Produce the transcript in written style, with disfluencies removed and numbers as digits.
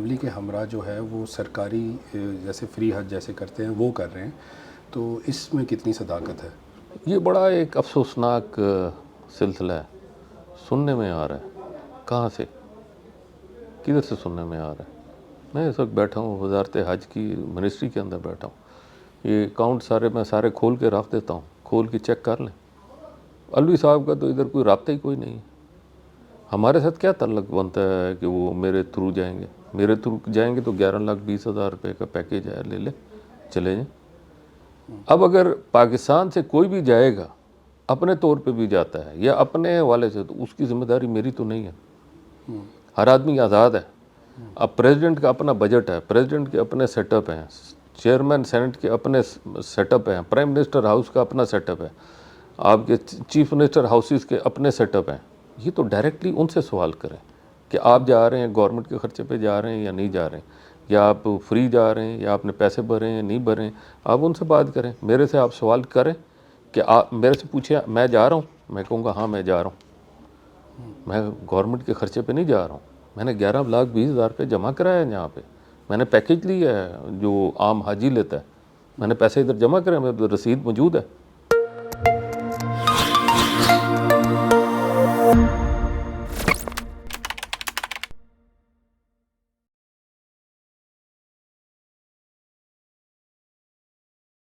Family کے ہمراہ جو ہے وہ سرکاری جیسے فری حج جیسے کرتے ہیں وہ کر رہے ہیں، تو اس میں کتنی صداقت ہے؟ یہ بڑا ایک افسوسناک سلسلہ ہے، سننے میں آ رہا ہے۔ کہاں سے، کدھر سے سننے میں آ رہا ہے؟ میں اس وقت بیٹھا ہوں وزارت حج کی منسٹری کے اندر بیٹھا ہوں، یہ اکاؤنٹ میں سارے کھول کے رکھ دیتا ہوں، کھول کے چیک کر لیں۔ الوی صاحب کا تو ادھر کوئی رابطہ ہی کوئی نہیں ہے۔ ہمارے ساتھ کیا تعلق بنتا ہے کہ وہ میرے تھرو جائیں گے؟ میرے تھرو جائیں گے تو 11,20,000 روپے کا پیکیج ہے، لے لے چلے جائیں۔ اب اگر پاکستان سے کوئی بھی جائے گا، اپنے طور پہ بھی جاتا ہے یا اپنے حوالے سے، تو اس کی ذمہ داری میری تو نہیں ہے۔ ہر آدمی آزاد ہے۔ اب پریزیڈنٹ کا اپنا بجٹ ہے، پریزیڈنٹ کے اپنے سیٹ اپ ہیں، چیئرمین سینٹ کے اپنے سیٹ اپ ہیں، پرائم منسٹر ہاؤس کا اپنا سیٹ اپ ہے، آپ کے چیف منسٹر ہاؤسز کے اپنے سیٹ اپ ہیں۔ یہ تو ڈائریکٹلی ان سے سوال کریں کہ آپ جا رہے ہیں گورنمنٹ کے خرچے پہ جا رہے ہیں یا نہیں جا رہے ہیں، یا آپ فری جا رہے ہیں یا آپ نے پیسے بھرے ہیں یا نہیں بھرے ہیں۔ آپ ان سے بات کریں، میرے سے آپ سوال کریں کہ آپ میرے سے پوچھیں میں جا رہا ہوں، میں کہوں گا ہاں میں جا رہا ہوں، میں گورنمنٹ کے خرچے پہ نہیں جا رہا ہوں۔ میں نے 11,20,000 روپے جمع کرایا ہے یہاں پہ، میں نے پیکیج لیا ہے جو عام حاجی لیتا ہے، میں نے پیسے ادھر جمع کرے ہیں، میرے رسید موجود ہے۔